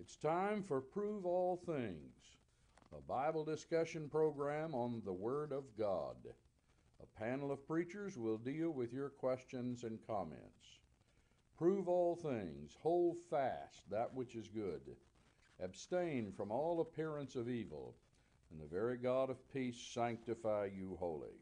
It's time for Prove All Things, a Bible discussion program on the Word of God. A panel of preachers will deal with your questions and comments. Prove all things, hold fast that which is good, abstain from all appearance of evil, and the very God of peace sanctify you wholly.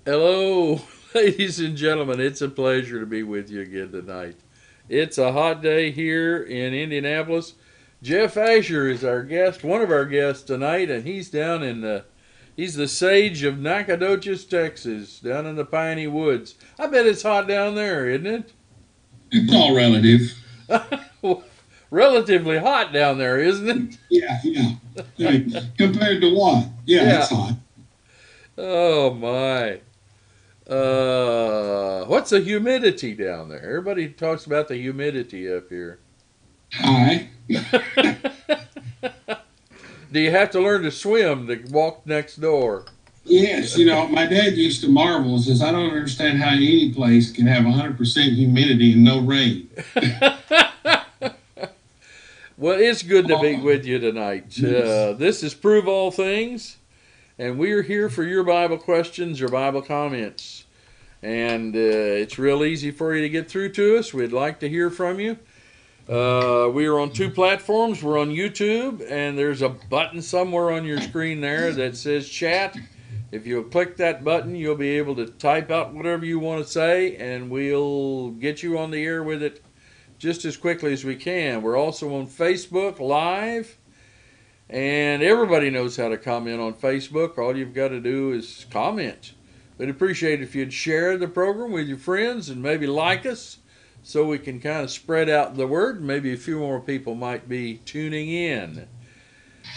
Hello, ladies and gentlemen. It's a pleasure to be with you again tonight. It's a hot day here in Indianapolis. Jeff Asher is our guest, one of our guests tonight, and he's down in he's the sage of Nacogdoches, Texas, down in the piney woods. I bet it's hot down there, isn't it? It's all relative. Relatively hot down there, isn't it? Yeah. Compared to what? Yeah, it's hot. Oh my. What's the humidity down there? Everybody talks about the humidity up here. High. Do you have to learn to swim to walk next door? Yes, my dad used to marvel, says, I don't understand how any place can have 100% humidity and no rain. Well, it's good to be with you tonight. Yes. This is Prove All Things, and we are here for your Bible questions, your Bible comments. And it's real easy for you to get through to us. We'd like to hear from you. We are on two platforms. We're on YouTube, and there's a button somewhere on your screen there that says chat. If you'll click that button, you'll be able to type out whatever you want to say, and we'll get you on the air with it just as quickly as we can. We're also on Facebook Live, and everybody knows how to comment on Facebook. All you've got to do is comment. We'd appreciate it if you'd share the program with your friends and maybe like us so we can kind of spread out the word. Maybe a few more people might be tuning in.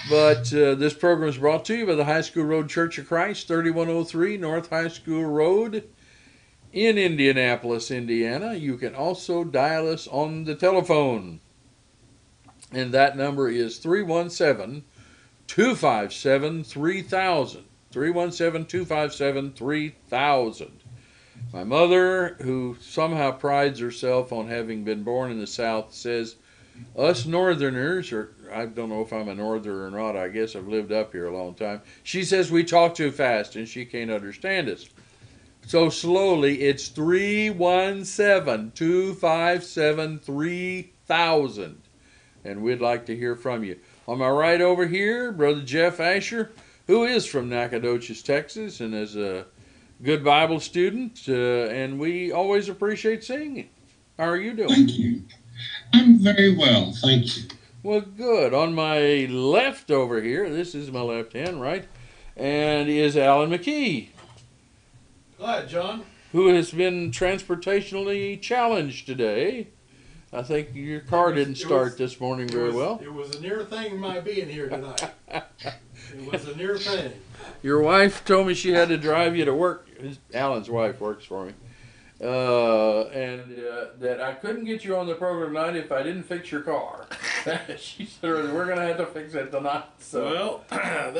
But this program is brought to you by the High School Road Church of Christ, 3103 North High School Road in Indianapolis, Indiana. You can also dial us on the telephone, and that number is 317-257-3000. 317-257-3000. My mother, who somehow prides herself on having been born in the South, says us Northerners, or I don't know if I'm a Northerner or not, I guess I've lived up here a long time, she says we talk too fast and she can't understand us. So slowly, it's 317-257-3000. And we'd like to hear from you. On my right over here, Brother Jeff Asher, who is from Nacogdoches, Texas, and is a good Bible student, and we always appreciate seeing you. How are you doing? Thank you. I'm very well, thank you. Well, good. On my left over here, this is my left hand, right, and is Alan McKee. Hi, John. Who has been transportationally challenged today. I think your car didn't start this morning very well. It was a near thing my being here tonight. It was a near thing. Your wife told me she had to drive you to work. Alan's wife works for me. And that I couldn't get you on the program tonight if I didn't fix your car. She said, we're going to have to fix it tonight. So. Well,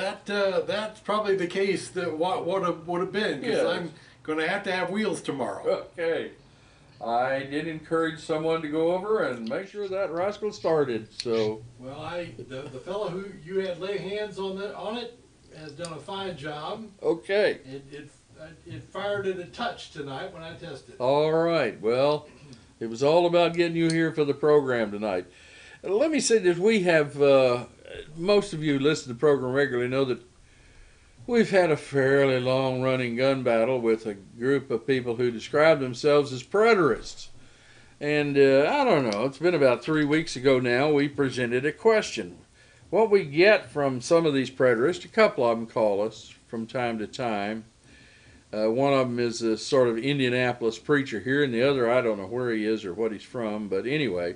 that's probably the case that what would have been, because Yes. I'm going to have wheels tomorrow. Okay. I did encourage someone to go over and make sure that rascal started. So. Well, the fellow who you had lay hands on it has done a fine job. Okay. It fired at a touch tonight when I tested. All right. Well, it was all about getting you here for the program tonight. Let me say this. We have, most of you who listen to the program regularly know that we've had a fairly long-running gun battle with a group of people who describe themselves as preterists. And I don't know, it's been about 3 weeks ago now, we presented a question. What we get from some of these preterists, a couple of them call us from time to time. One of them is a sort of Indianapolis preacher here, and the other, I don't know where he is or what he's from, but anyway,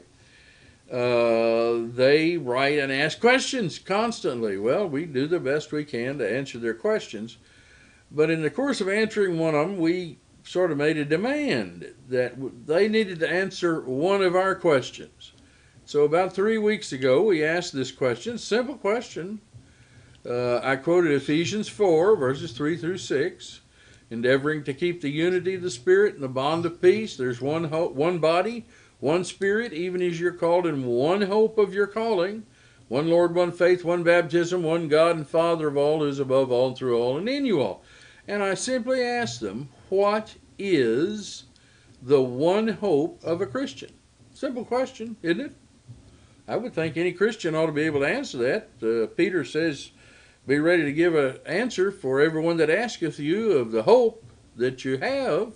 they write and ask questions constantly. Well, we do the best we can to answer their questions, but in the course of answering one of them, we sort of made a demand that they needed to answer one of our questions. So about 3 weeks ago, we asked this question, simple question. I quoted Ephesians 4, verses 3 through 6, endeavoring to keep the unity of the Spirit and the bond of peace. There's one hope, one body, one Spirit, even as you're called in one hope of your calling. One Lord, one faith, one baptism, one God and Father of all, who is above all and through all and in you all. And I simply asked them, what is the one hope of a Christian? Simple question, isn't it? I would think any Christian ought to be able to answer that. Peter says, be ready to give an answer for everyone that asketh you of the hope that you have.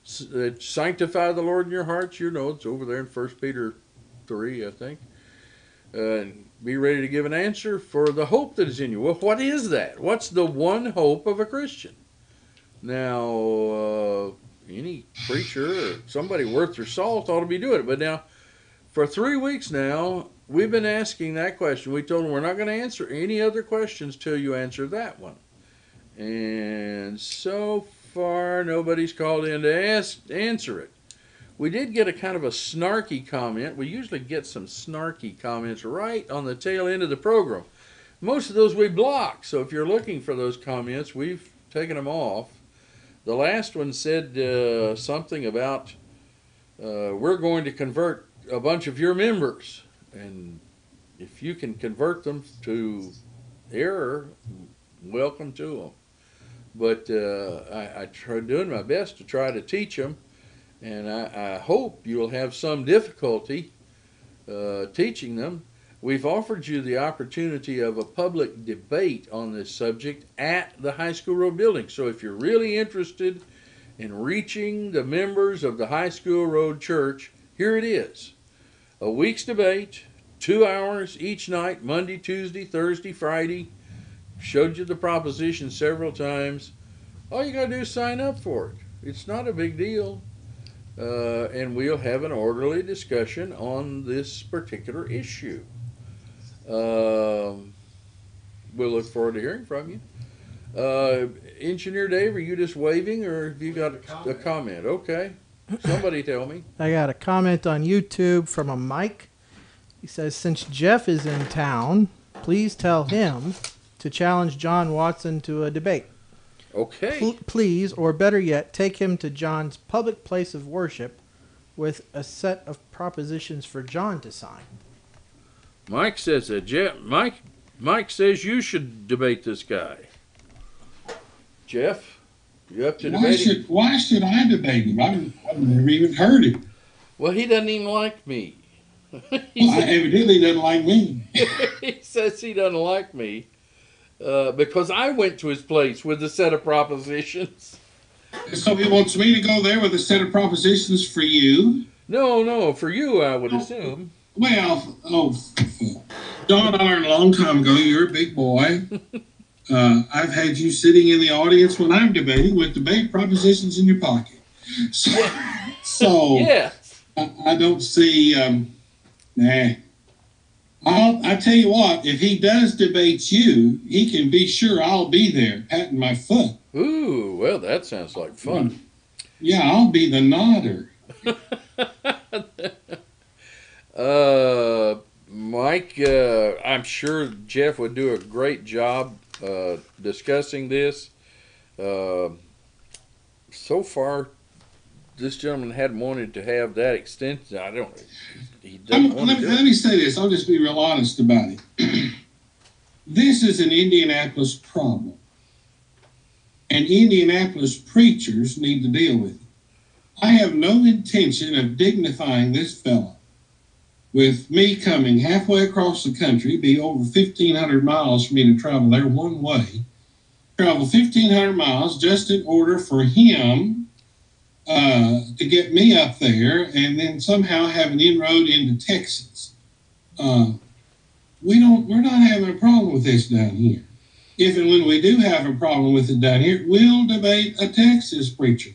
Sanctify the Lord in your hearts. You know, it's over there in 1 Peter 3, I think. And be ready to give an answer for the hope that is in you. Well, what is that? What's the one hope of a Christian? Now, any preacher or somebody worth their salt ought to be doing it. But now, for 3 weeks now, we've been asking that question. We told them we're not going to answer any other questions till you answer that one. And so far, nobody's called in to answer it. We did get a kind of a snarky comment. We usually get some snarky comments right on the tail end of the program. Most of those we block, so if you're looking for those comments, we've taken them off. The last one said something about we're going to convert a bunch of your members, and if you can convert them to error, welcome to them. But I try doing my best to try to teach them, and I hope you'll have some difficulty teaching them. We've offered you the opportunity of a public debate on this subject at the High School Road building. So if you're really interested in reaching the members of the High School Road Church, here it is. A week's debate, 2 hours each night, Monday, Tuesday, Thursday, Friday. Showed you the proposition several times. All you got to do is sign up for it. It's not a big deal. And we'll have an orderly discussion on this particular issue. We'll look forward to hearing from you. Engineer Dave, are you just waving, or have you got a comment? Okay. Somebody tell me. I got a comment on YouTube from a Mike. He says, since Jeff is in town, please tell him to challenge John Watson to a debate. Okay. Please, or better yet, take him to John's public place of worship with a set of propositions for John to sign. Mike says that. Mike says you should debate this guy. Jeff, you up to debating? Why should I debate him? I've never even heard him. Well, he doesn't even like me. Evidently doesn't like me. He says he doesn't like me because I went to his place with a set of propositions. So he wants me to go there with a set of propositions for you? No, for you, I would assume. Well, John, I learned a long time ago you're a big boy. I've had you sitting in the audience when I'm debating with debate propositions in your pocket. So yes. I don't see. I tell you what, if he does debate you, he can be sure I'll be there patting my foot. Ooh, well, that sounds like fun. Yeah, I'll be the nodder. Mike, I'm sure Jeff would do a great job discussing this. So far, this gentleman hadn't wanted to have that extension. Let me say this. I'll just be real honest about it. This is an Indianapolis problem. And Indianapolis preachers need to deal with it. I have no intention of dignifying this fellow with me coming halfway across the country, be over 1,500 miles for me to travel there one way, travel 1,500 miles just in order for him to get me up there and then somehow have an inroad into Texas. We're not having a problem with this down here. If and when we do have a problem with it down here, we'll debate a Texas preacher.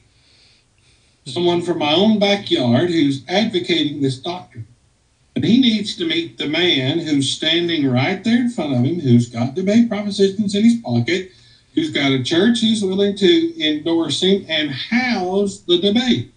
Someone from my own backyard who's advocating this doctrine. But he needs to meet the man who's standing right there in front of him, who's got debate propositions in his pocket, who's got a church who's willing to endorse him and house the debate,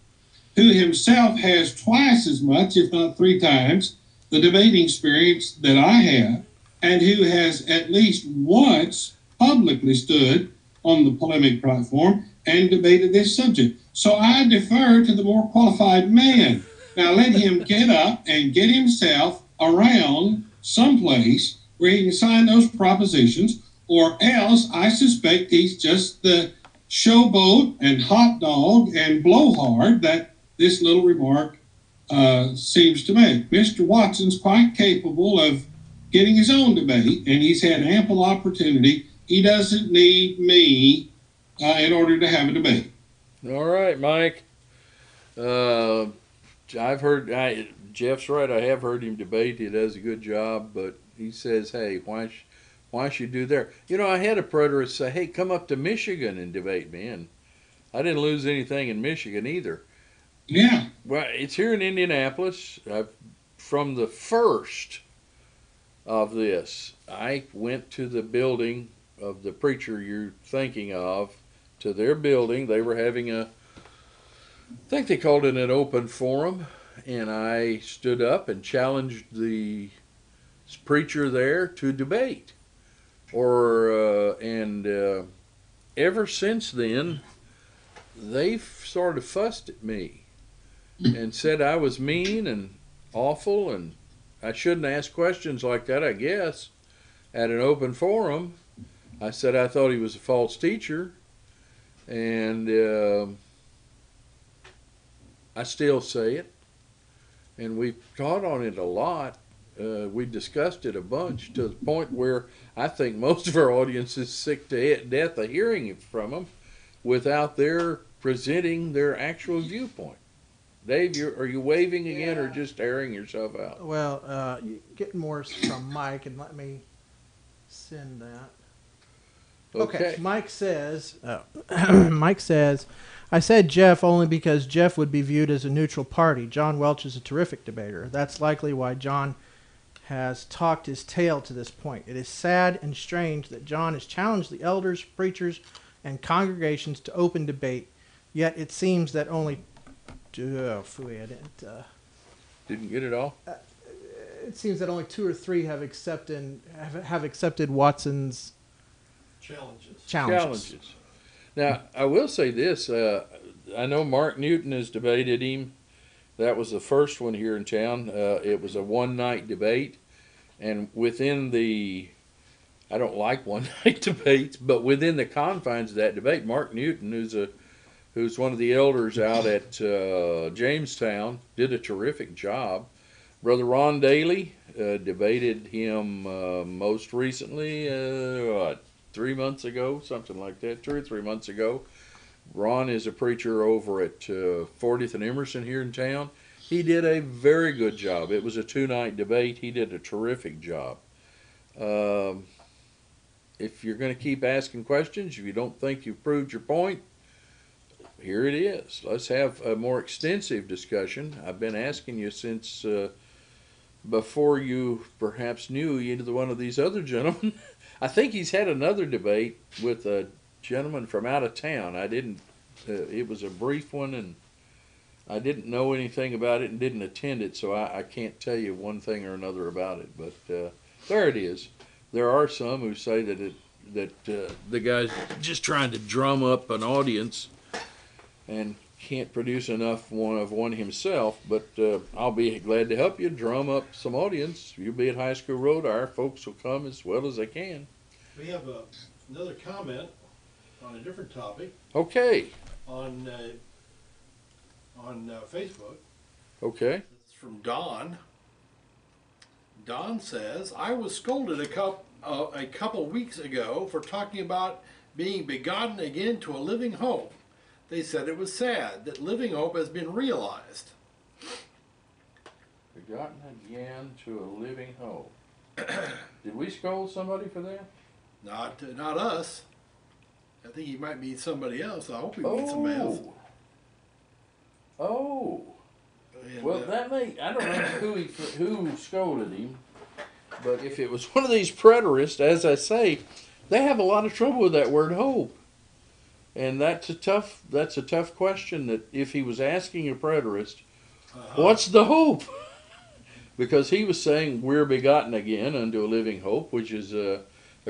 who himself has twice as much, if not 3 times, the debating experience that I have, and who has at least once publicly stood on the polemic platform and debated this subject. So I defer to the more qualified man. Now let him get up and get himself around someplace where he can sign those propositions, or else I suspect he's just the showboat and hot dog and blowhard that this little remark seems to make. Mr. Watson's quite capable of getting his own debate, and he's had ample opportunity. He doesn't need me in order to have a debate. All right, Mike. I've heard Jeff's right. I have heard him debate. He does a good job, but he says, "Hey, why should you do there?" You know, I had a preterist say, "Hey, come up to Michigan and debate me," and I didn't lose anything in Michigan either. Yeah. Well, it's here in Indianapolis. From the first of this, I went to the building of the preacher you're thinking of, to their building. They were having I think they called it an open forum, and I stood up and challenged the preacher there to debate. Ever since then, they've sort of fussed at me and said I was mean and awful, and I shouldn't ask questions like that, I guess, at an open forum. I said I thought he was a false teacher, and I still say it, and we've taught on it a lot. We discussed it a bunch, to the point where I think most of our audience is sick to death of hearing it from them without their presenting their actual viewpoint. Dave, are you waving again, or just airing yourself out? Well, you get more from Mike, and let me send that. Okay. Mike says, I said Jeff only because Jeff would be viewed as a neutral party. John Welch is a terrific debater. That's likely why John has talked his tail to this point. It is sad and strange that John has challenged the elders, preachers, and congregations to open debate, yet it seems that only... Didn't get it all? It seems that only 2 or 3 have accepted Watson's challenges. Now, I will say this. I know Mark Newton has debated him. That was the first one here in town. It was a one-night debate. And within the... I don't like one-night debates, but within the confines of that debate, Mark Newton, who's one of the elders out at Jamestown, did a terrific job. Brother Ron Daly debated him most recently, 3 months ago, something like that, 2 or 3 months ago. Ron is a preacher over at 40th and Emerson here in town. He did a very good job. It was a 2-night debate. He did a terrific job. If you're going to keep asking questions, if you don't think you've proved your point, here it is. Let's have a more extensive discussion. I've been asking you since before you perhaps knew either one of these other gentlemen. I think he's had another debate with a gentleman from out of town. I didn't, it was a brief one, and I didn't know anything about it and didn't attend it, so I can't tell you one thing or another about it. But there it is. There are some who say that the guy's just trying to drum up an audience and can't produce enough of one himself, but I'll be glad to help you drum up some audience. You'll be at High School Road. Our folks will come as well as they can. We have another comment on a different topic. Okay. On Facebook. Okay. It's from Don. Don says, I was scolded a couple weeks ago for talking about being begotten again to a living hope. They said it was sad that living hope has been realized. Begotten again to a living hope. Did we scold somebody for that? Not us. I think he might mean somebody else. I hope he means somebody else. Oh. And, Well, that may, I don't know who scolded him, but if it was one of these preterists, as I say, they have a lot of trouble with that word hope. And that's a tough question, that if he was asking a preterist, what's the hope? because he was saying we're begotten again unto a living hope, which is a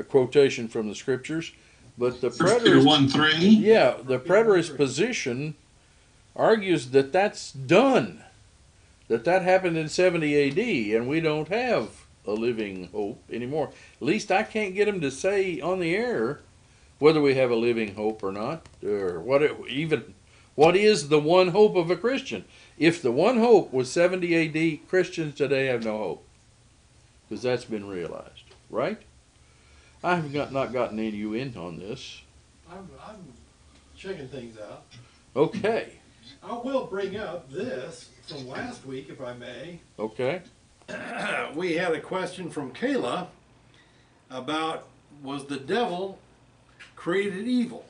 quotation from the scriptures. But the preterist, 1:3. yeah, the preterist position argues that that's done, that happened in 70 A.D. and we don't have a living hope anymore. At least I can't get them to say on the air whether we have a living hope or not, or what is the one hope of a Christian. If the one hope was 70 A.D., Christians today have no hope, because that's been realized, right? I have not gotten any of you in on this. I'm checking things out. Okay. I will bring up this from last week, if I may. Okay. We had a question from Kayla about, was the devil created evil?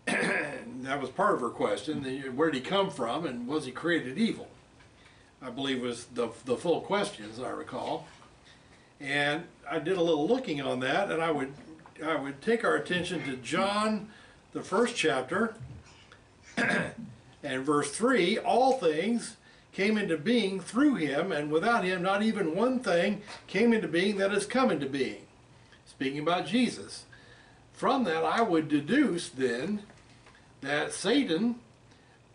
That was part of her question. Where did he come from, and was he created evil? I believe was the full question, as I recall. And I did a little looking on that, and I would take our attention to John, the first chapter, and verse 3. All things came into being through him, and without him not even one thing came into being that has come into being. Speaking about Jesus. From that I would deduce then that Satan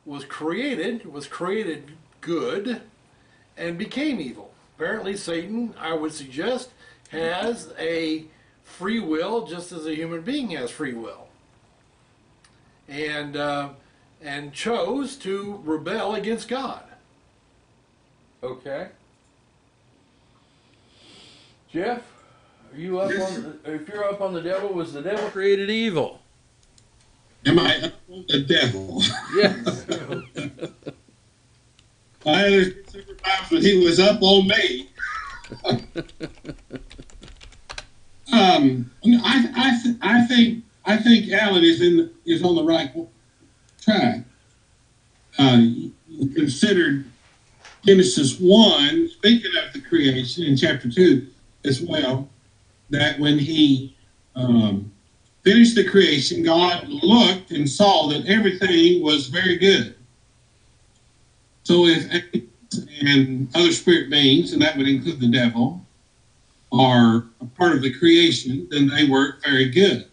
was created good and became evil. Apparently Satan, I would suggest, has a free will just as a human being has free will. And chose to rebel against God. Okay. Jeff, are you up on? If you're up on the devil, was the devil created evil? Am I up on the devil? Yes. I understood several times when he was up on me. I think Alan is on the right track. You considered Genesis 1, speaking of the creation in chapter 2 as well, that when he finished the creation, God looked and saw that everything was very good. So if angels and other spirit beings, and that would include the devil, are a part of the creation, then they work very good.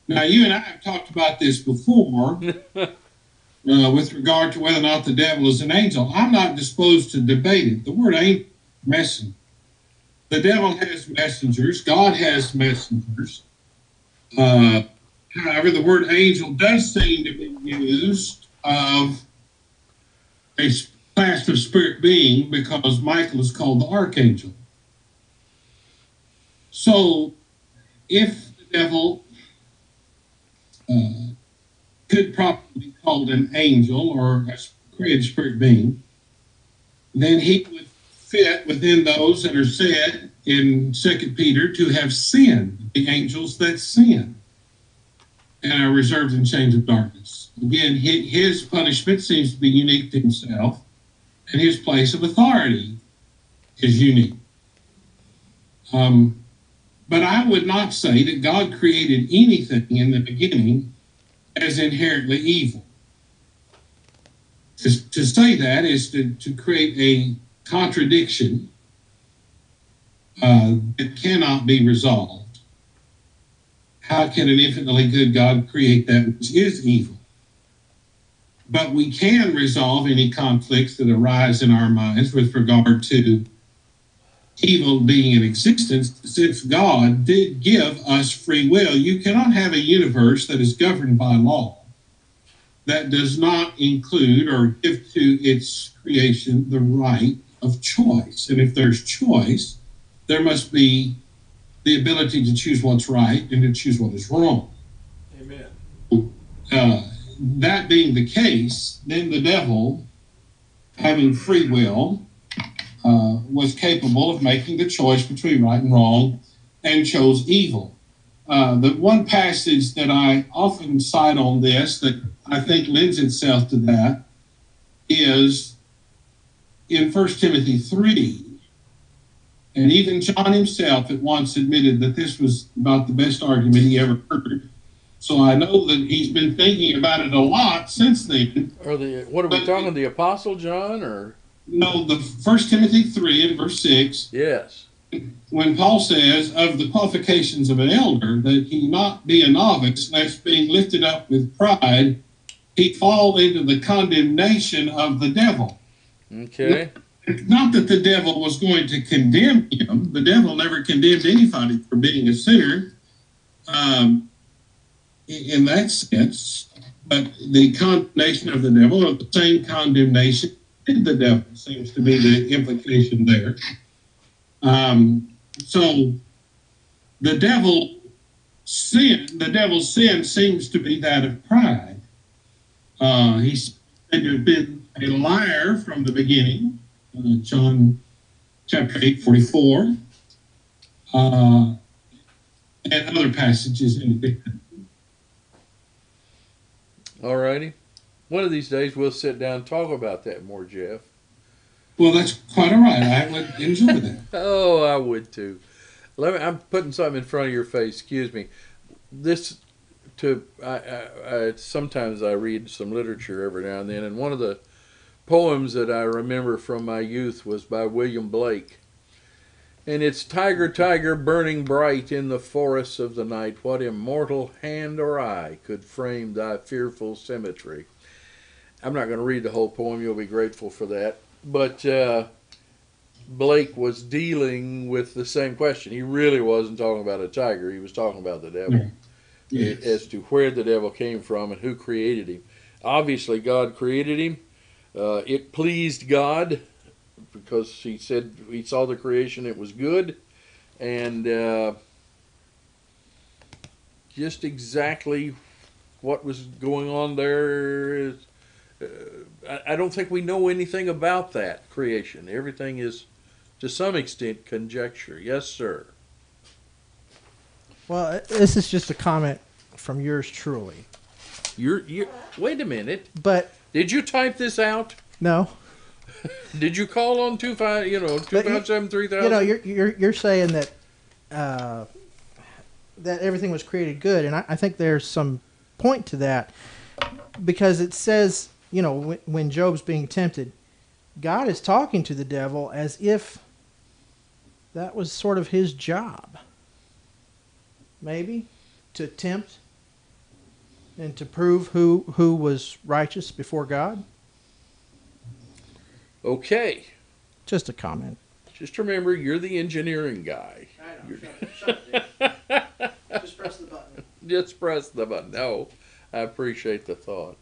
Now, you and I have talked about this before with regard to whether or not the devil is an angel. I'm not disposed to debate it. The word ain't messenger. The devil has messengers. God has messengers. However, the word angel does seem to be used of a class of spirit being because Michael is called the archangel. So, if the devil could properly be called an angel or a created spirit being, then he would fit within those that are said in 2 Peter to have sinned, the angels that sin and are reserved in chains of darkness. Again, his punishment seems to be unique to himself, and his place of authority is unique. But I would not say that God created anything in the beginning as inherently evil. To say that is to create a contradiction that cannot be resolved. How can an infinitely good God create that which is evil? But we can resolve any conflicts that arise in our minds with regard to evil being in existence, since God did give us free will. You cannot have a universe that is governed by law that does not include or give to its creation the right of choice. And if there's choice, there must be the ability to choose what's right and to choose what is wrong. Amen. That being the case, then the devil, having free will, was capable of making the choice between right and wrong and chose evil. The one passage that I often cite on this that I think lends itself to that is in 1 Timothy 3. And even John himself at once admitted that this was about the best argument he ever heard. So I know that he's been thinking about it a lot since then. What are we talking, the Apostle John or? No, the 1 Timothy 3 and verse 6, Yes. when Paul says of the qualifications of an elder, that he not be a novice, lest being lifted up with pride, he fall into the condemnation of the devil. Okay. Not that the devil was going to condemn him. The devil never condemned anybody for being a sinner, in that sense. But the condemnation of the devil, or the same condemnation in the devil, seems to be the implication there. So the devil's sin seems to be that of pride. He's said to have been a liar from the beginning. John chapter 8:44, and other passages indicate that. All righty. One of these days we'll sit down and talk about that more, Jeff. Well, that's quite all right. I would enjoy that. Oh, I would too. I'm putting something in front of your face. Excuse me. Sometimes I read some literature every now and then, and one of the poems that I remember from my youth was by William Blake. And it's tiger, tiger, burning bright in the forests of the night, what immortal hand or eye could frame thy fearful symmetry? I'm not going to read the whole poem. You'll be grateful for that. But Blake was dealing with the same question. He really wasn't talking about a tiger. He was talking about the devil. Yes. As to where the devil came from and who created him. Obviously, God created him. It pleased God because he said he saw the creation, it was good. And just exactly what was going on there is, I don't think we know anything about that creation. Everything is, to some extent, conjecture. Yes, sir. Well, this is just a comment from yours truly. You're wait a minute. But did you type this out? No. Did you call on 257-3000? You know, you're saying that that everything was created good, and I think there's some point to that, because it says, you know, when Job's being tempted, God is talking to the devil as if that was sort of his job. Maybe to tempt and to prove who was righteous before God. Okay. Just a comment. Just remember, you're the engineering guy. I know. Shut it. Just press the button. Just press the button. No, I appreciate the thought.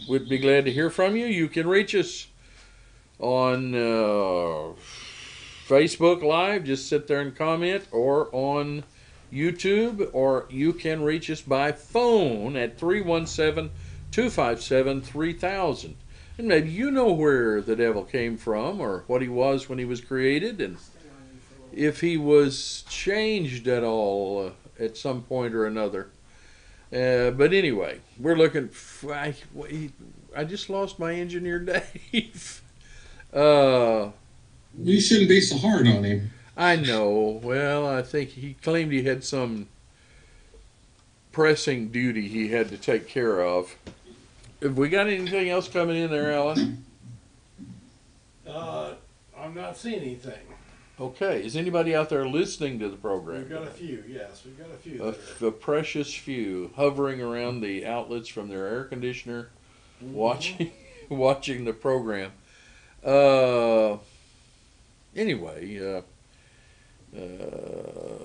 We'd be glad to hear from you. You can reach us on Facebook Live. Just sit there and comment, or on YouTube, or you can reach us by phone at 317-257-3000. And maybe you know where the devil came from, or what he was when he was created, and if he was changed at all at some point or another. But anyway, we're looking. I just lost my engineer, Dave. You shouldn't be so hard on him. I know. Well, I think he claimed he had some pressing duty he had to take care of. Have we got anything else coming in there, Alan? I'm not seeing anything. Okay. Is anybody out there listening to the program? We've got a few, yes. We've got a few. A precious few hovering around the outlets from their air conditioner, watching the program. Anyway,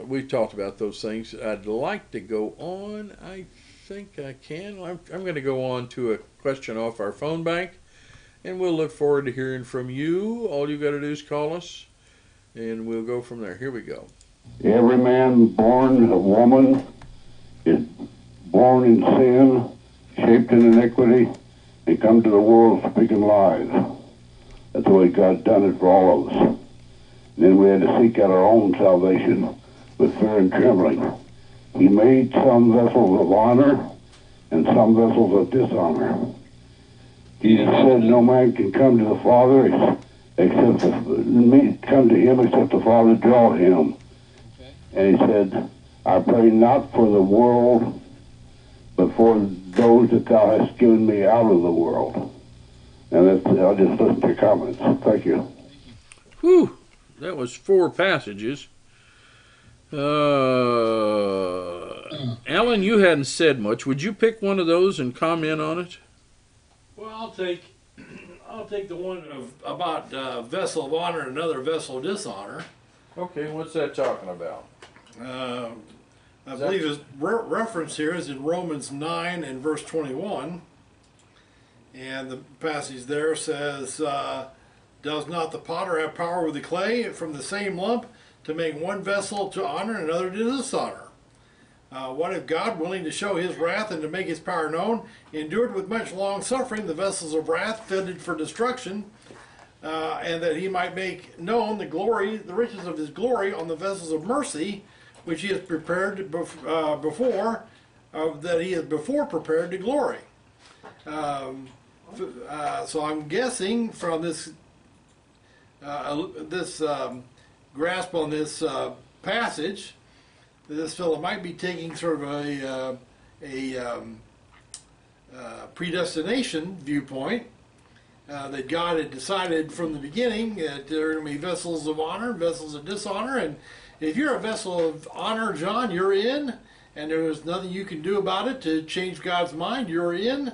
we've talked about those things. I'd like to go on. I think I can. I'm going to go on to a question off our phone bank, and we'll look forward to hearing from you. All you got to do is call us, and we'll go from there. Here we go. Every man born of woman is born in sin, shaped in iniquity, and come to the world speaking lies. That's the way God done it for all of us. And then we had to seek out our own salvation with fear and trembling. He made some vessels of honor and some vessels of dishonor. Jesus said no man can come to the Father except come to him except the Father draw him. Okay. And he said, I pray not for the world, but for those that thou hast given me out of the world. And I'll just listen to your comments. Thank you. Whew, that was 4 passages. Alan, you hadn't said much. Would you pick one of those and comment on it? Well, I'll take the one about vessel of honor and another vessel of dishonor. Okay, what's that talking about? I believe his reference here is in Romans 9 and verse 21. And the passage there says, does not the potter have power with the clay from the same lump to make one vessel to honor and another to dishonor? What if God, willing to show his wrath and to make his power known, endured with much long suffering the vessels of wrath fitted for destruction, and that he might make known the riches of his glory on the vessels of mercy, which he has prepared before, that he has before prepared to glory. So I'm guessing from this grasp on this passage, that this fellow might be taking sort of a predestination viewpoint, that God had decided from the beginning that there are going to be vessels of honor and vessels of dishonor, and if you're a vessel of honor, John, you're in, and there's nothing you can do about it to change God's mind, you're in.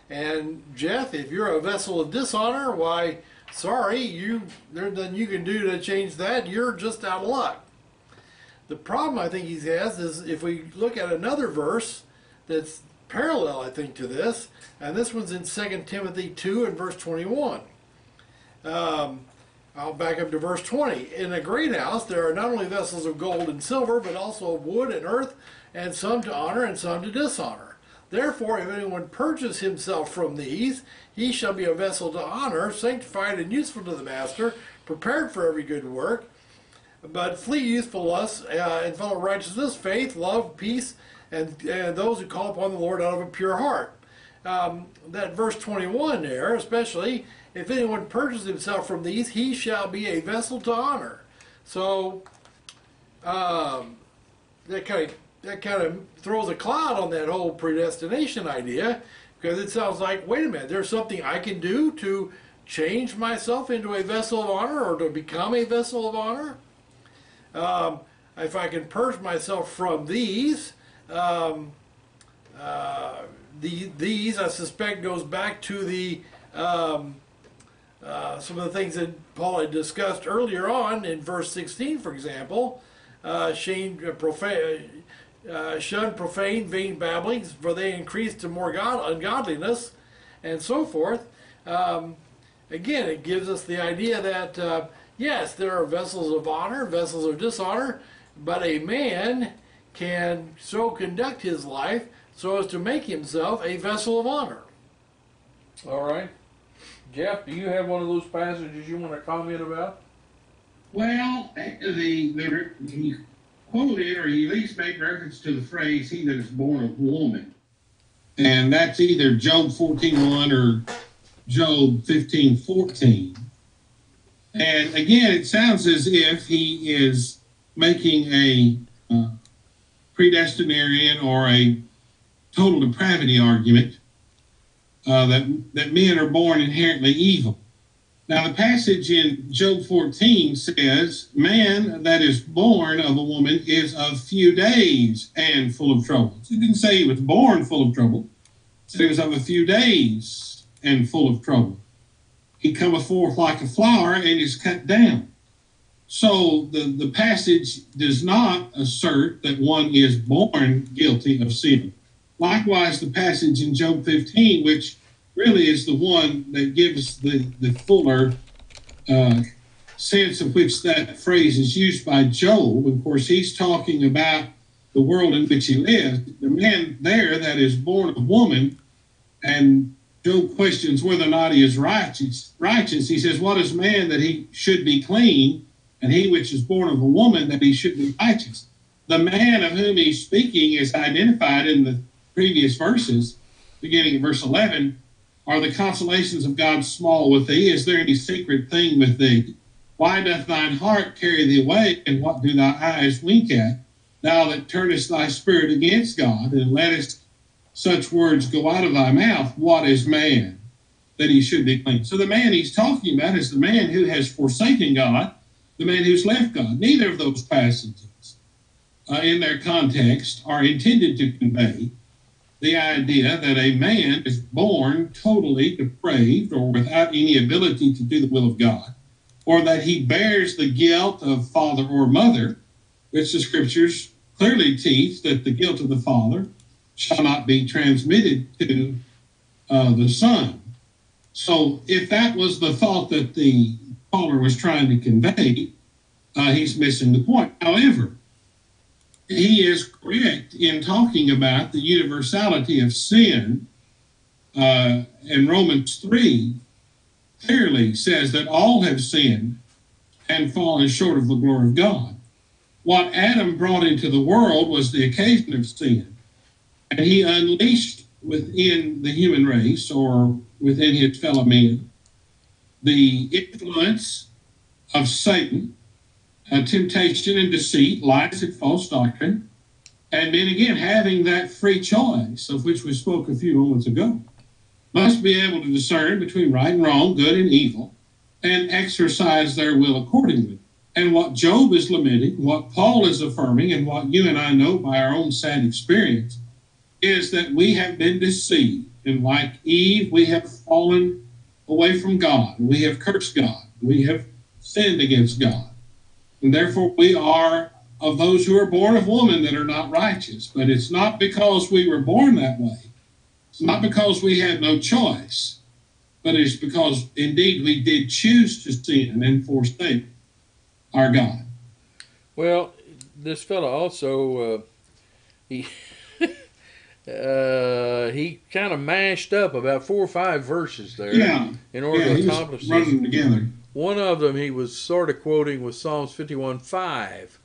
And Jeff, if you're a vessel of dishonor, why, sorry, there's nothing you can do to change that. You're just out of luck. The problem I think he has is if we look at another verse that's parallel, I think, to this, and this one's in 2 Timothy 2 and verse 21. I'll back up to verse 20. In a great house there are not only vessels of gold and silver, but also of wood and earth, and some to honor and some to dishonor. Therefore, if anyone purges himself from these, he shall be a vessel to honor, sanctified and useful to the master, prepared for every good work. But flee youthful lusts and fellow righteousness, faith, love, peace, and those who call upon the Lord out of a pure heart. That verse 21 there, especially, if anyone purges himself from these, he shall be a vessel to honor. So that kind of throws a cloud on that whole predestination idea, because it sounds like, wait a minute, there's something I can do to change myself into a vessel of honor or to become a vessel of honor. If I can purge myself from these, these I suspect goes back to the some of the things that Paul had discussed earlier on in verse 16, for example. Shun profane, vain babblings, for they increase to more ungodliness, and so forth. Again, it gives us the idea that, yes, there are vessels of honor, vessels of dishonor, but a man can so conduct his life so as to make himself a vessel of honor. All right. Jeff, do you have one of those passages you want to comment about? Well, he quoted, or he at least made reference to the phrase, he that is born of woman. And that's either Job 14:1 or Job 15:14. And again, it sounds as if he is making a predestinarian or a total depravity argument, that men are born inherently evil. Now, the passage in Job 14 says, man that is born of a woman is of few days and full of troubles. It didn't say he was born full of trouble. It said he was of a few days and full of trouble. He cometh forth like a flower and is cut down. So the passage does not assert that one is born guilty of sin. Likewise, the passage in Job 15, which really is the one that gives the fuller sense of which that phrase is used by Job. Of course, he's talking about the world in which he lives. The man there that is born of woman, and Job questions whether or not he is righteous. He says, what is man that he should be clean, and he which is born of a woman that he should be righteous? The man of whom he's speaking is identified in the previous verses, beginning at verse 11. Are the consolations of God small with thee? Is there any secret thing with thee? Why doth thine heart carry thee away, and what do thy eyes wink at? Thou that turnest thy spirit against God, and lettest such words go out of thy mouth, what is man? that he should be clean. So the man he's talking about is the man who has forsaken God, the man who's left God. Neither of those passages in their context are intended to convey the idea that a man is born totally depraved or without any ability to do the will of God, or that he bears the guilt of father or mother, which the scriptures clearly teach that the guilt of the father shall not be transmitted to the son. So if that was the thought that the caller was trying to convey, he's missing the point. However, he is correct in talking about the universality of sin. In Romans 3, clearly says that all have sinned and fallen short of the glory of God. What Adam brought into the world was the occasion of sin. And he unleashed within the human race, or within his fellow men, the influence of Satan, temptation and deceit, lies and false doctrine, and then again having that free choice of which we spoke a few moments ago, must be able to discern between right and wrong, good and evil, and exercise their will accordingly. And what Job is lamenting, what Paul is affirming, and what you and I know by our own sad experience, is that we have been deceived. And like Eve, we have fallen away from God. We have cursed God. We have sinned against God. And therefore we are of those who are born of woman that are not righteous. But it's not because we were born that way. It's not because we had no choice. But it's because indeed we did choose to sin and forsake our God. Well, this fellow also, he kind of mashed up about 4 or 5 verses there in order to accomplish running them together. One of them he was sort of quoting was Psalms 51:5,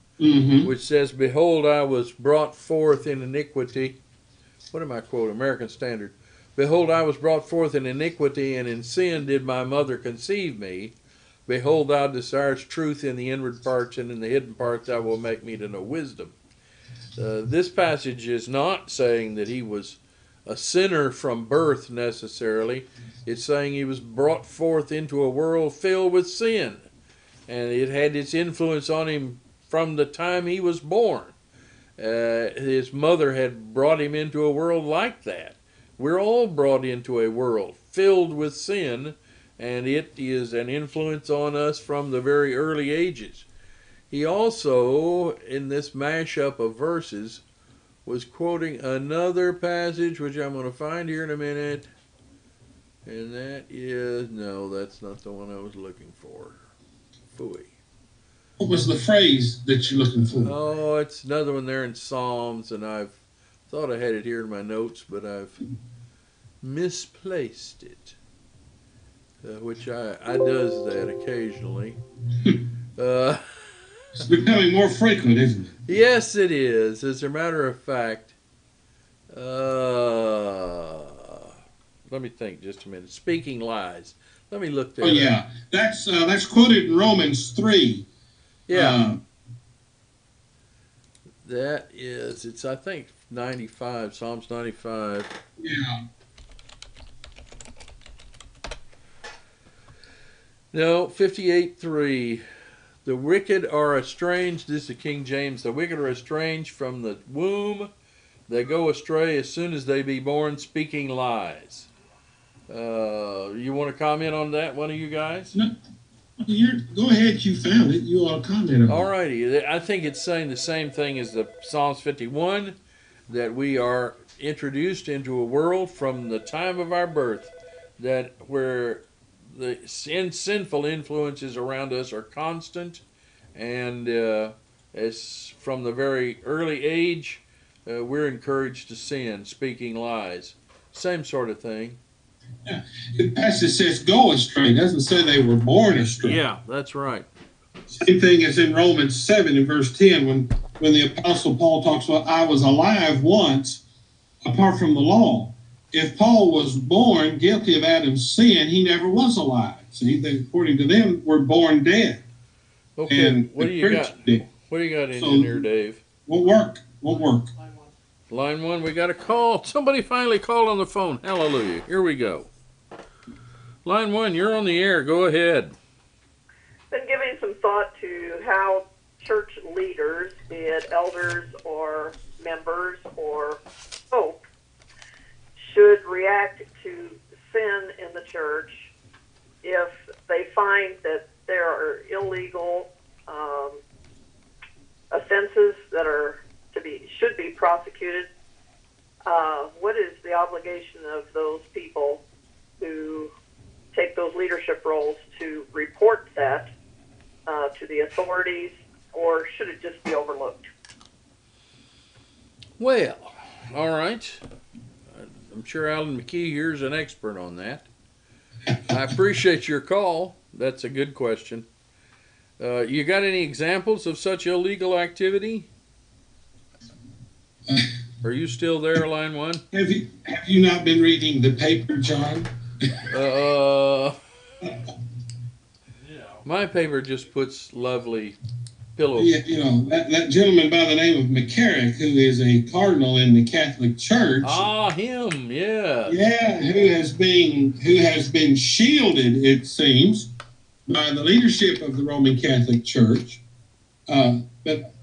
which says, "Behold, I was brought forth in iniquity." What am I quoting? American Standard. "Behold, I was brought forth in iniquity, and in sin did my mother conceive me. Behold, thou desirest truth in the inward parts, and in the hidden parts thou wilt make me to know wisdom." This passage is not saying that he was a sinner from birth necessarily. It's saying he was brought forth into a world filled with sin, and it had its influence on him from the time he was born. His mother had brought him into a world like that. We're all brought into a world filled with sin, and it is an influence on us from the very early ages. He also, in this mashup of verses, was quoting another passage, which I'm going to find here in a minute. And that is, no, that's not the one I was looking for. Phooey. What was the phrase that you're looking for? Oh, it's another one there in Psalms, and I've thought I had it here in my notes, but I've misplaced it, which I does that occasionally. It's becoming more frequent, isn't it? Yes, it is. As a matter of fact, let me think just a minute. Speaking lies. Let me look there. Oh yeah, that's quoted in Romans 3. Yeah. That is, it's I think 95, Psalms 95. Yeah. No, 58:3. The wicked are estranged, this is the King James, the wicked are estranged from the womb. They go astray as soon as they be born, speaking lies. You want to comment on that, one of you guys? No, go ahead, you found it. You all comment on it. All righty. I think it's saying the same thing as the Psalms 51, that we are introduced into a world from the time of our birth that where the sinful influences around us are constant, and as from the very early age, we're encouraged to sin, speaking lies. Same sort of thing. Yeah. The passage says go astray. It doesn't say they were born astray. Yeah, that's right. Same thing as in Romans 7 in verse 10 when the Apostle Paul talks about, I was alive once apart from the law. If Paul was born guilty of Adam's sin, he never was alive. See, they, according to them, we're born dead. Okay, And what do you got? dead. What do you got, Engineer Dave? Won't work. Line 1, we got a call. Somebody finally called on the phone. Hallelujah. Here we go. Line 1, you're on the air. Go ahead. Been giving some thought to how church leaders, be it elders or members or folk, should react to sin in the church if they find that there are illegal offenses that are should be prosecuted. What is the obligation of those people who take those leadership roles to report that to the authorities, or should it just be overlooked? Well, all right. I'm sure Alan McKee here is an expert on that. I appreciate your call. That's a good question. You got any examples of such illegal activity? Are you still there, line 1? Have you not been reading the paper, John? My paper just puts lovely pillows. Yeah, you know, that gentleman by the name of McCarrick, who is a cardinal in the Catholic Church. Ah, him, yeah. Yeah, who has been shielded, it seems, by the leadership of the Roman Catholic Church, but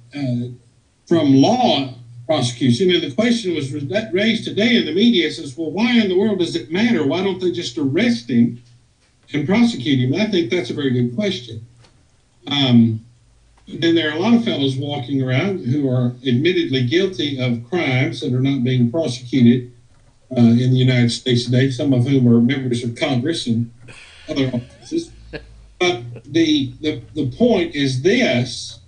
from law prosecution. And the question was raised today in the media, says, well, why in the world does it matter? Why don't they just arrest him and prosecute him? And I think that's a very good question. Then there are a lot of fellows walking around who are admittedly guilty of crimes that are not being prosecuted in the United States today, some of whom are members of Congress and other offices. But the point is this,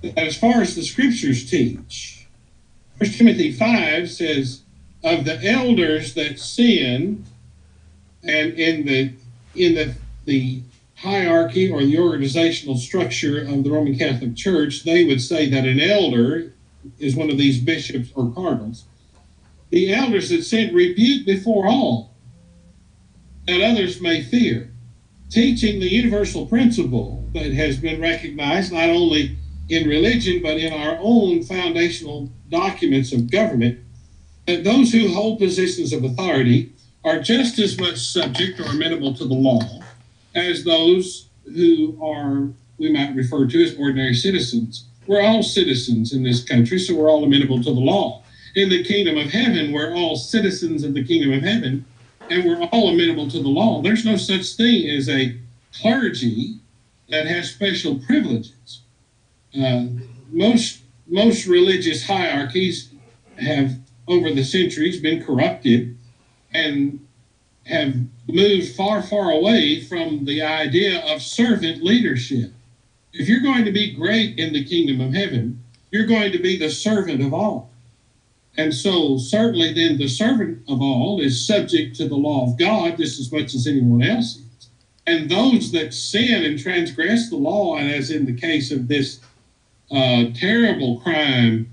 that as far as the scriptures teach, 1 Timothy 5 says, of the elders that sin, and in the hierarchy or the organizational structure of the Roman Catholic Church, they would say that an elder is one of these bishops or cardinals. The elders that sin rebuke before all, that others may fear, teaching the universal principle that has been recognized not only in religion but in our own foundational documents of government, that those who hold positions of authority are just as much subject or amenable to the law as those who are, we might refer to as ordinary citizens. We're all citizens in this country, so we're all amenable to the law. In the kingdom of heaven, we're all citizens of the kingdom of heaven, and we're all amenable to the law. There's no such thing as a clergy that has special privileges. Most religious hierarchies have, over the centuries, been corrupted and have moved far, far away from the idea of servant leadership. If you're going to be great in the kingdom of heaven, you're going to be the servant of all. And so certainly then the servant of all is subject to the law of God just as much as anyone else is. And those that sin and transgress the law, and as in the case of this terrible crime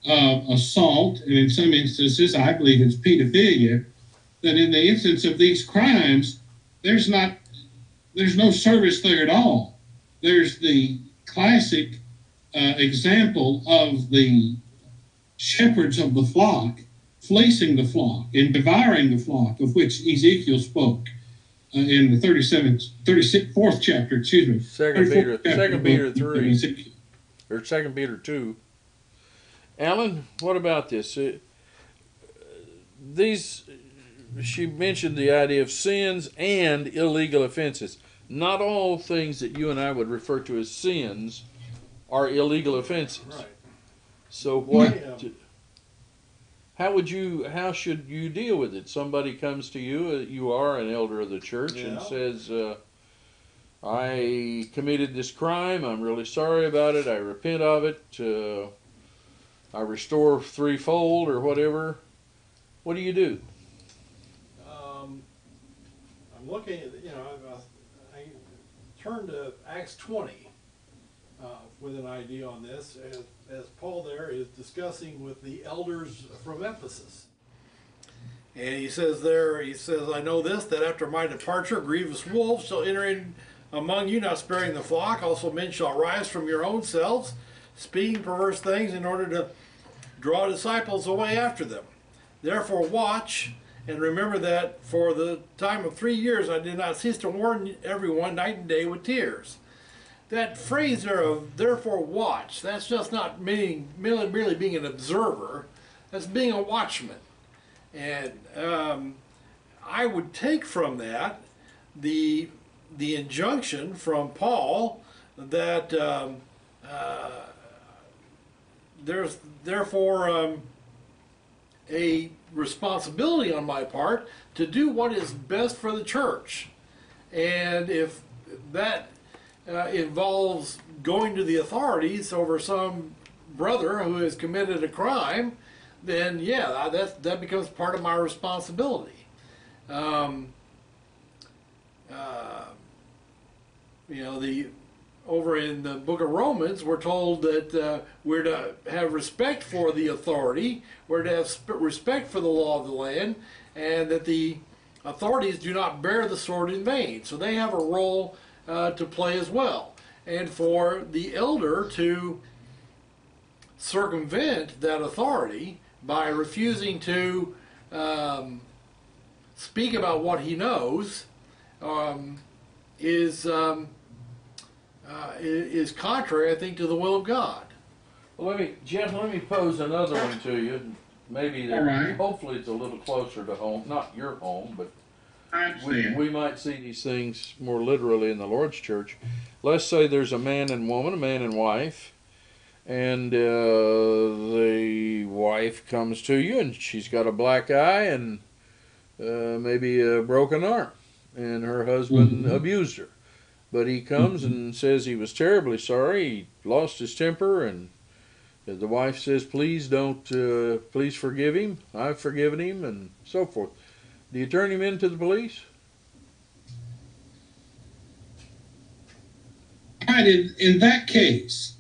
of assault, and in some instances I believe it's pedophilia, that in the instance of these crimes, there's no service there at all. There's the classic example of the shepherds of the flock fleecing the flock and devouring the flock, of which Ezekiel spoke in the 34th chapter, excuse me. 2 Peter 3, or 2 Peter 2. Alan, what about this? She mentioned the idea of sins and illegal offenses. Not all things that you and I would refer to as sins are illegal offenses. Right. So how should you deal with it? Somebody comes to you, you are an elder of the church, and says, I committed this crime, I'm really sorry about it, I repent of it, I restore threefold or whatever. What do you do? I'm looking at, I turned to Acts 20 with an idea on this, as Paul there is discussing with the elders from Ephesus. And he says, I know this, that after my departure, grievous wolves shall enter in among you, not sparing the flock. Also men shall rise from your own selves, speaking perverse things in order to draw disciples away after them. Therefore watch And remember that for the time of 3 years I did not cease to warn everyone night and day with tears. That phrase there of therefore watch, that's just not merely being an observer, that's being a watchman. And I would take from that the injunction from Paul that there's therefore a responsibility on my part to do what is best for the church. And if that involves going to the authorities over some brother who has committed a crime, then yeah, that becomes part of my responsibility. Over in the book of Romans, we're told that we're to have respect for the authority, we're to have respect for the law of the land, and that the authorities do not bear the sword in vain. So they have a role to play as well. And for the elder to circumvent that authority by refusing to speak about what he knows is contrary, I think, to the will of God. Well, Jim, let me pose another one to you. Maybe hopefully it's a little closer to home, not your home, but we might see these things more literally in the Lord's church. Let's say there's a man and woman, a man and wife, and the wife comes to you and she's got a black eye and maybe a broken arm, and her husband abused her. But he comes and says he was terribly sorry, he lost his temper, and the wife says, please forgive him, I've forgiven him, and so forth. Do you turn him in to the police? Right, in that case,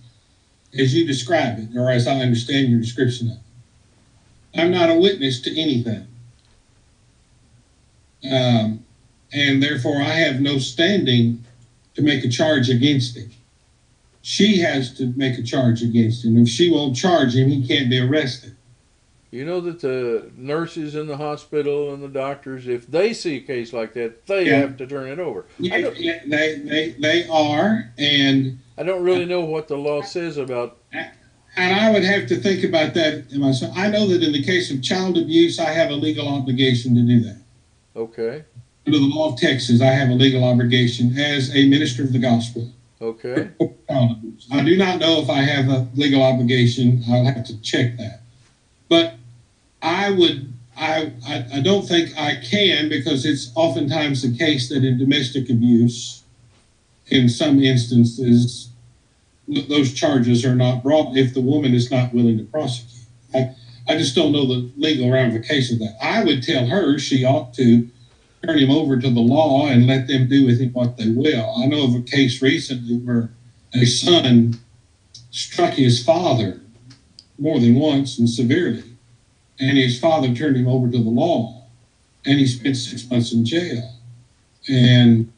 as you describe it, or as I understand your description of it, I'm not a witness to anything. And therefore I have no standing to make a charge against him. She has to make a charge against him. If she won't charge him, he can't be arrested. You know that the nurses in the hospital and the doctors, if they see a case like that, they have to turn it over. Yeah, they are, and I don't really know what the law says about. And I would have to think about that myself. I know that in the case of child abuse, I have a legal obligation to do that. Okay. Under the law of Texas, I have a legal obligation as a minister of the gospel. Okay. I do not know if I have a legal obligation. I'll have to check that. But I don't think I can, because it's oftentimes the case that in domestic abuse, in some instances, those charges are not brought if the woman is not willing to prosecute. I just don't know the legal ramifications of that. I would tell her she ought to turn him over to the law and let them do with him what they will. I know of a case recently where a son struck his father more than once and severely, and his father turned him over to the law, and he spent 6 months in jail. And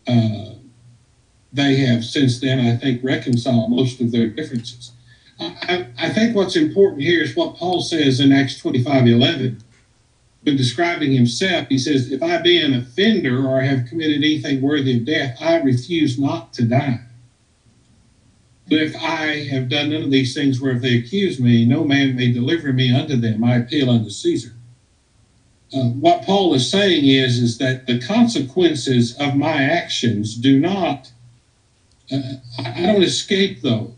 they have since then, I think, reconciled most of their differences. I think what's important here is what Paul says in Acts 25:11. When describing himself, he says, if I be an offender or have committed anything worthy of death, I refuse not to die. But if I have done none of these things where if they accuse me, no man may deliver me unto them. I appeal unto Caesar. What Paul is saying is that the consequences of my actions do not, I don't escape those,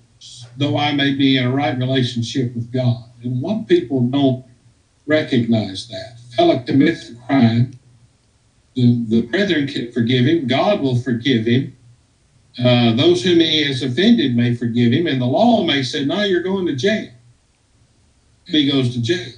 though I may be in a right relationship with God. And what people don't recognize that. Fellow commits a crime, the brethren can forgive him, God will forgive him, those whom he has offended may forgive him, and the law may say, no, you're going to jail. And he goes to jail.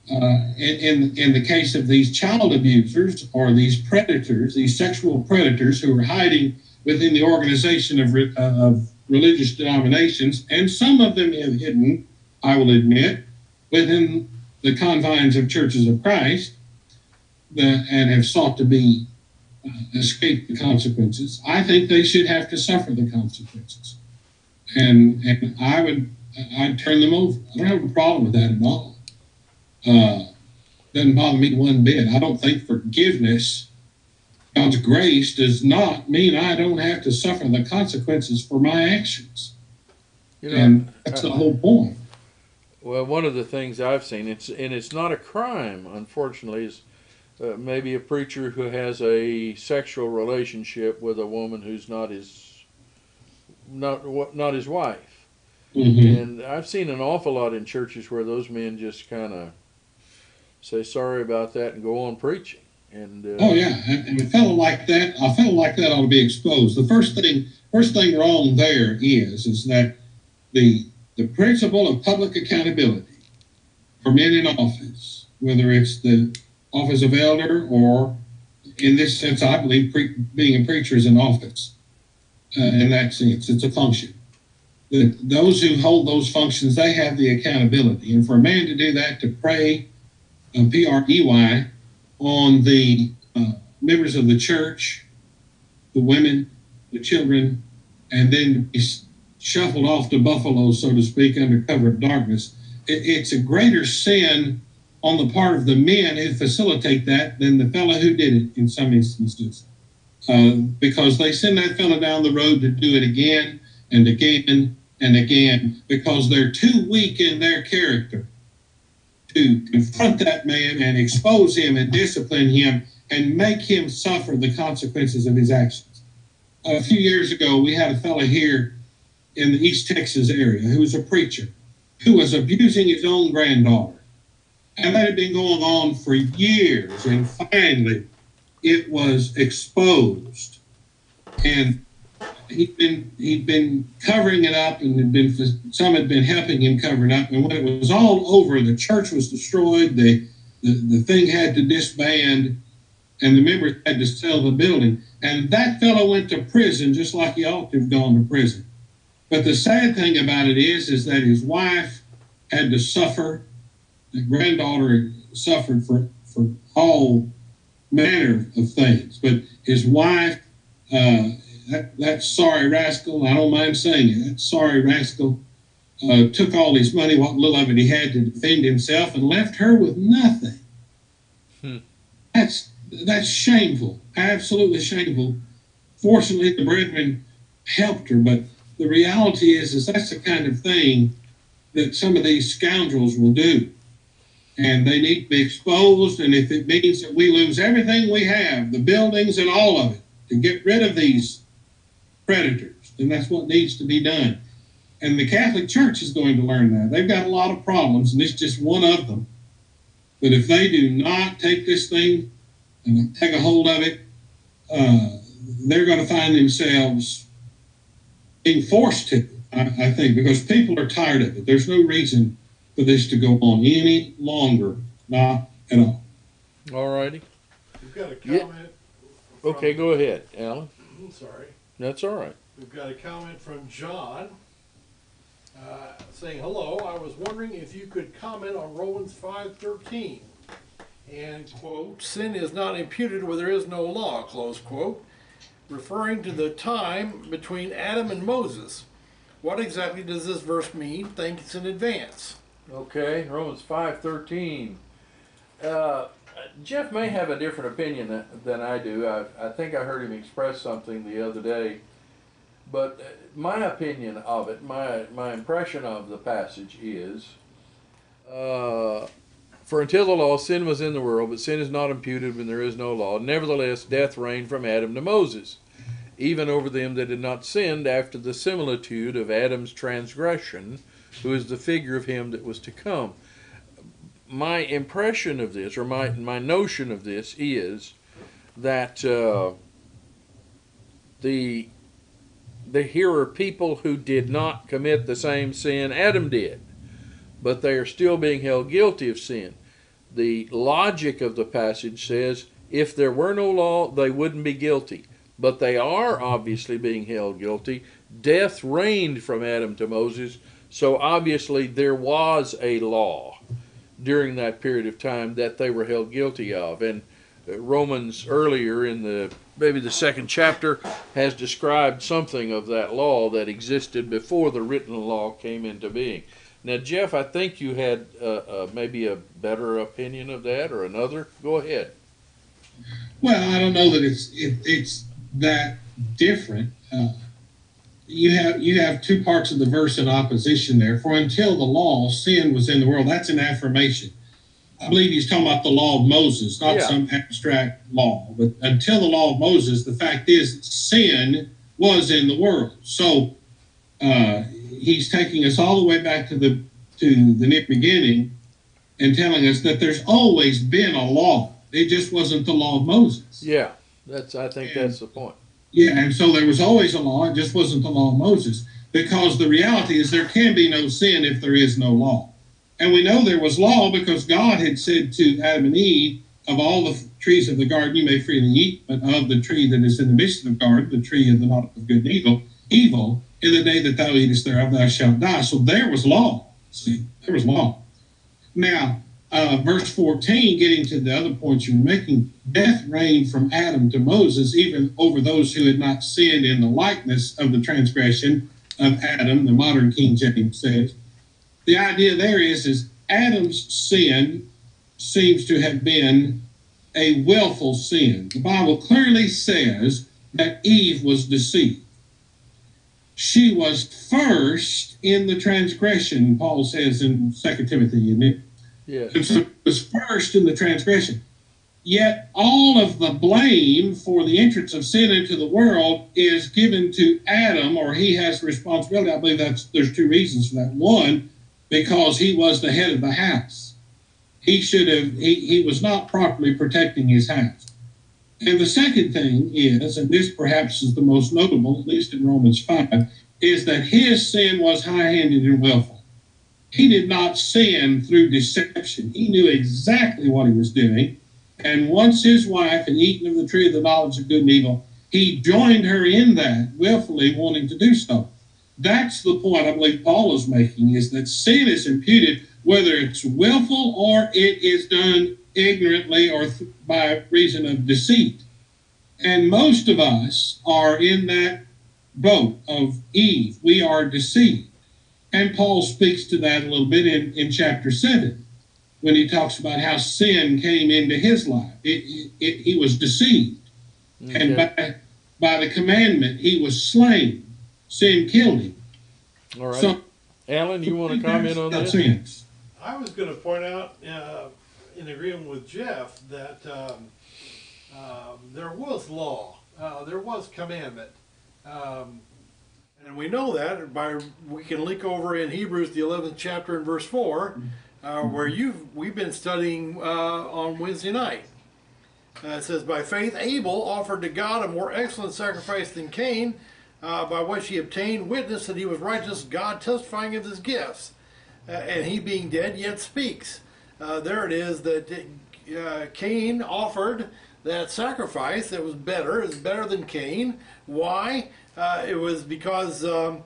In the case of these child abusers or these predators, these sexual predators who are hiding within the organization of religious denominations, and some of them have hidden, I will admit, within the confines of churches of Christ, and have sought to escape the consequences, I think they should have to suffer the consequences. And I'd turn them over. I don't have a problem with that at all. Doesn't bother me one bit. I don't think forgiveness, God's grace, does not mean I don't have to suffer the consequences for my actions. You know, And that's the whole point. well, one of the things I've seen, it's not a crime, unfortunately, is maybe a preacher who has a sexual relationship with a woman who's not his wife. Mm-hmm. And I've seen an awful lot in churches where those men just kind of say sorry about that and go on preaching. And oh yeah, and a fellow like that ought to be exposed. The first thing wrong there is that the principle of public accountability for men in office, whether it's the office of elder or, in this sense, I believe being a preacher is an office. In that sense, it's a function. Those who hold those functions, they have the accountability. And for a man to do that, to pray, P-R-E-Y, on the members of the church, the women, the children, and then be shuffled off to Buffalo, so to speak, under cover of darkness, it's a greater sin on the part of the men who facilitate that than the fellow who did it in some instances. Because they send that fellow down the road to do it again and again and again because they're too weak in their character to confront that man and expose him and discipline him and make him suffer the consequences of his actions. A few years ago, we had a fellow here in the East Texas area who was a preacher who was abusing his own granddaughter. And that had been going on for years, and finally it was exposed. And he'd been covering it up, and some had been helping him cover it up. And when it was all over, the church was destroyed. The thing had to disband, and the members had to sell the building. And that fellow went to prison just like he ought to have gone to prison. But the sad thing about it is that his wife had to suffer. The granddaughter suffered for all manner of things. But his wife, that sorry rascal, I don't mind saying it, that sorry rascal took all his money, what little of it he had, to defend himself, and left her with nothing. That's shameful, absolutely shameful. Fortunately, the brethren helped her, but the reality is that's the kind of thing that some of these scoundrels will do. And they need to be exposed, and if it means that we lose everything we have, the buildings and all of it, to get rid of these predators, then that's what needs to be done. And the Catholic Church is going to learn that. They've got a lot of problems, and it's just one of them. But if they do not take this thing and take a hold of it, they're going to find themselves being forced to, I think, because people are tired of it. There's no reason for this to go on any longer, not at all. all righty. We've got a comment. Okay, go ahead, Alan. Sorry. That's all right. We've got a comment from John saying, hello, I was wondering if you could comment on Romans 5:13 and, quote, sin is not imputed where there is no law, close quote, referring to the time between Adam and Moses. What exactly does this verse mean? Thanks in advance. Okay, Romans 5:13. Jeff may have a different opinion than I do. I think I heard him express something the other day. But my opinion of it, my impression of the passage is, for until the law, sin was in the world, but sin is not imputed when there is no law. Nevertheless, death reigned from Adam to Moses, even over them that had not sinned, after the similitude of Adam's transgression, who is the figure of him that was to come. My impression of this, or my notion of this, is that here are people who did not commit the same sin Adam did, but they are still being held guilty of sin. The logic of the passage says if there were no law, they wouldn't be guilty, but they are obviously being held guilty. Death reigned from Adam to Moses, so obviously there was a law during that period of time that they were held guilty of. And Romans earlier in maybe the second chapter has described something of that law that existed before the written law came into being. Now, Jeff, I think you had maybe a better opinion of that or another. Go ahead. Well, I don't know that it's that different. You have two parts of the verse in opposition there. For until the law, sin was in the world. That's an affirmation. I believe he's talking about the law of Moses, not some abstract law. But until the law of Moses, the fact is sin was in the world. So he's taking us all the way back to the beginning and telling us that there's always been a law. It just wasn't the law of Moses. Yeah, I think that's the point. Yeah, and so there was always a law. It just wasn't the law of Moses. Because the reality is there can be no sin if there is no law. And we know there was law because God had said to Adam and Eve, of all the trees of the garden you may freely eat, but of the tree that is in the midst of the garden, the tree of the knowledge of good and evil, in the day that thou eatest thereof thou shalt die. So there was law. See, there was law. Now, verse 14, getting to the other points you were making, death reigned from Adam to Moses, even over those who had not sinned in the likeness of the transgression of Adam, the modern King James says. The idea there is Adam's sin seems to have been a willful sin. The Bible clearly says that Eve was deceived. She was first in the transgression, Paul says in 2 Timothy, isn't it? Yes. And so it was first in the transgression. Yet all of the blame for the entrance of sin into the world is given to Adam, or he has responsibility. I believe there's two reasons for that. One, because he was the head of the house. He was not properly protecting his house. And the second thing is, and this perhaps is the most notable, at least in Romans 5, is that his sin was high-handed and willful. He did not sin through deception. He knew exactly what he was doing. And once his wife had eaten of the tree of the knowledge of good and evil, he joined her in that, willfully wanting to do so. That's the point I believe Paul is making, is that sin is imputed, whether it's willful or it is done ignorantly or by reason of deceit. And most of us are in that boat of Eve. We are deceived. And Paul speaks to that a little bit in chapter 7, when he talks about how sin came into his life. He was deceived. Okay. And by the commandment, he was slain. Sin killed him. All right. So, Alan, you want to comment on that? Sense. I was going to point out, in agreement with Jeff, that there was law, there was commandment, and we know that we can link over in Hebrews the 11th chapter and verse 4, where we've been studying on Wednesday night. It says, by faith Abel offered to God a more excellent sacrifice than Cain, by which he obtained witness that he was righteous, God testifying of his gifts. And he being dead yet speaks. There it is that Cain offered that sacrifice that was better. It was better than Cain. Why? It was because it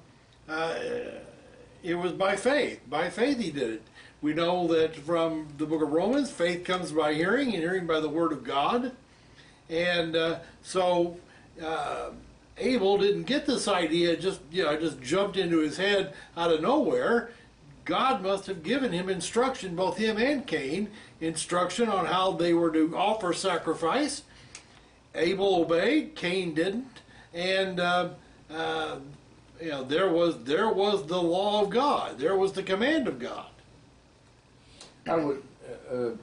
was by faith. By faith he did it. We know that from the book of Romans, faith comes by hearing, and hearing by the word of God. And so Abel didn't get this idea, just jumped into his head out of nowhere. God must have given him instruction, both him and Cain, instruction on how they were to offer sacrifice. Abel obeyed, Cain didn't, and there was the law of God, there was the command of God. I would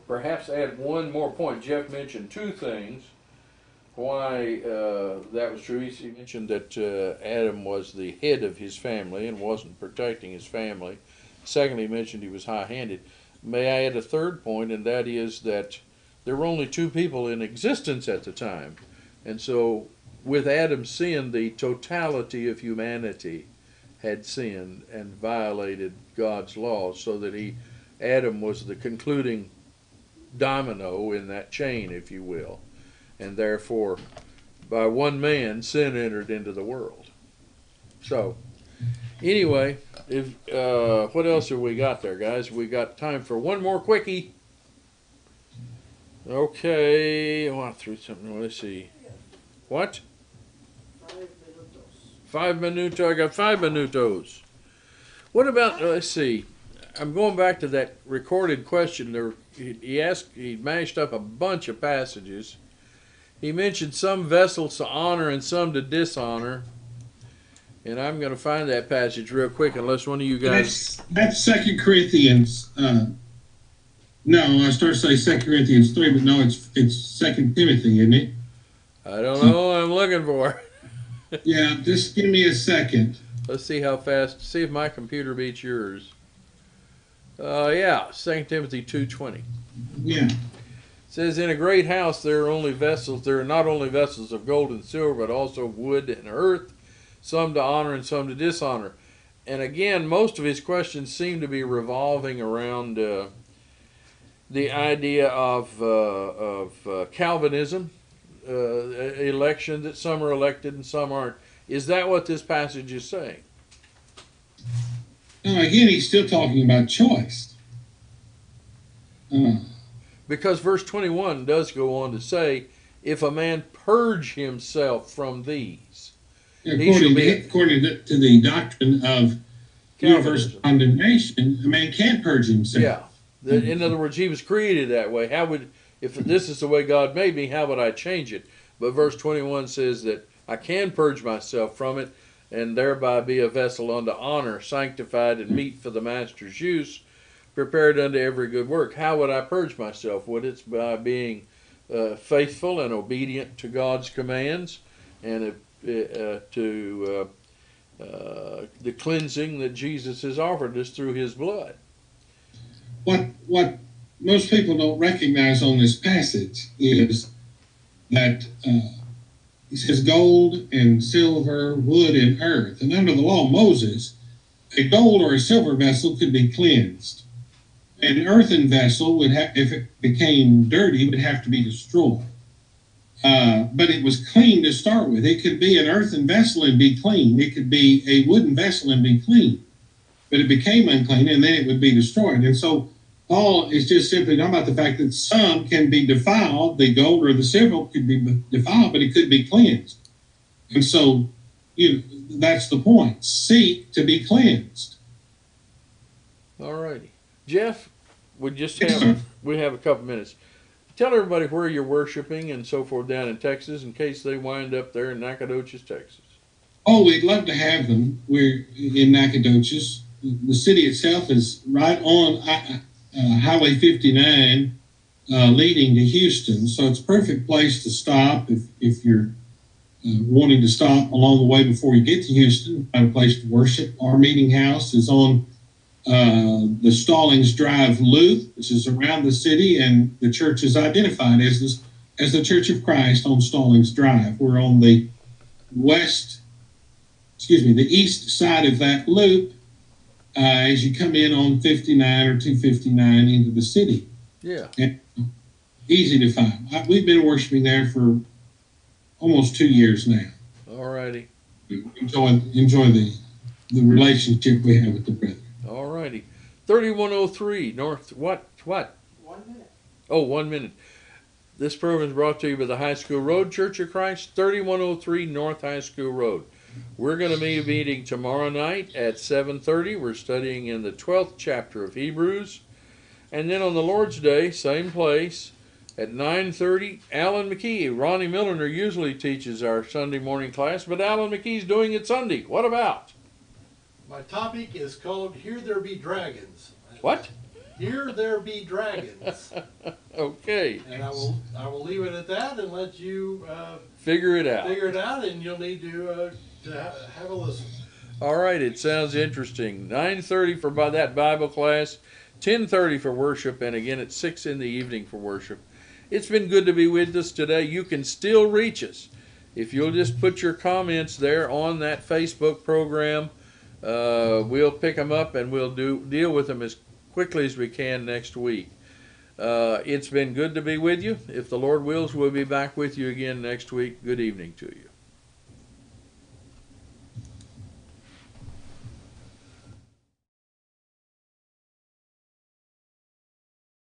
perhaps add one more point. Jeff mentioned two things why that was true. He mentioned that Adam was the head of his family and wasn't protecting his family. Secondly, he mentioned he was high-handed. May I add a third point, and that is that there were only two people in existence at the time. And so with Adam's sin, the totality of humanity had sinned and violated God's laws, so that Adam was the concluding domino in that chain, if you will. And therefore, by one man, sin entered into the world. So, anyway, what else have we got there, guys? We got time for one more quickie. Okay, I threw something. Let's see. What? 5 minutos. I got 5 minutos. What about? Let's see. I'm going back to that recorded question. He mashed up a bunch of passages. He mentioned some vessels to honor and some to dishonor. And I'm going to find that passage real quick, unless one of you guys. That's 2 Corinthians. No, I started to say 2 Corinthians 3, but no, it's 2 Timothy, isn't it? I don't know what I'm looking for. Yeah, just give me a second. Let's see how fast. See if my computer beats yours. Yeah, 2 Timothy 2:20. Yeah. It says, "In a great house there are not only vessels of gold and silver, but also of wood and earth, some to honor and some to dishonor." And again, most of his questions seem to be revolving around the idea of Calvinism, election, that some are elected and some aren't. Is that what this passage is saying? No, again, he's still talking about choice. Because verse 21 does go on to say, "If a man purge himself from these." According to the doctrine of universal condemnation, a man can't purge himself. Yeah. In other words, he was created that way. If this is the way God made me, how would I change it? But verse 21 says that I can purge myself from it, and thereby be a vessel unto honor, sanctified and meet for the master's use, prepared unto every good work. How would I purge myself? Would it by being faithful and obedient to God's commands, and to the cleansing that Jesus has offered us through his blood? What most people don't recognize on this passage is that he says gold and silver, wood and earth. And under the law of Moses, a gold or a silver vessel could be cleansed. An earthen vessel would have, if it became dirty, would have to be destroyed. But it was clean to start with. It could be an earthen vessel and be clean. It could be a wooden vessel and be clean. But it became unclean, and then it would be destroyed. And so Paul is just simply talking about the fact that some can be defiled. The gold or the silver could be defiled, but it could be cleansed. And so that's the point. Seek to be cleansed. All righty. Jeff, we have a couple minutes. Tell everybody where you're worshiping and so forth down in Texas, in case they wind up there in Nacogdoches, Texas. Oh, we'd love to have them. We're in Nacogdoches. The city itself is right on Highway 59, leading to Houston. So it's a perfect place to stop if you're wanting to stop along the way before you get to Houston. Find a place to worship. Our meeting house is on the Stallings Drive Loop, which is around the city, and the church is identified as the Church of Christ on Stallings Drive. We're on the east side of that loop as you come in on 59 or 259 into the city. Yeah. And easy to find. We've been worshiping there for almost 2 years now. All righty. Enjoy the relationship we have with the brethren. All righty. 3103 North, what? 1 minute. Oh, 1 minute. This program is brought to you by the High School Road Church of Christ, 3103 North High School Road. We're going to be meeting tomorrow night at 7:30. We're studying in the 12th chapter of Hebrews. And then on the Lord's Day, same place, at 9:30, Alan McKee. Ronnie Milliner usually teaches our Sunday morning class, but Alan McKee's doing it Sunday. What about? My topic is called Here There Be Dragons. What? Here There Be Dragons. Okay. And I will leave it at that and let you figure it out. And you'll need to have a listen. All right, it sounds interesting. 9:30 for that Bible class, 10:30 for worship, and again at 6 in the evening for worship. It's been good to be with us today. You can still reach us. If you'll just put your comments there on that Facebook program, we'll pick them up and we'll deal with them as quickly as we can next week. It's been good to be with you. If the Lord wills, we'll be back with you again next week. Good evening to you.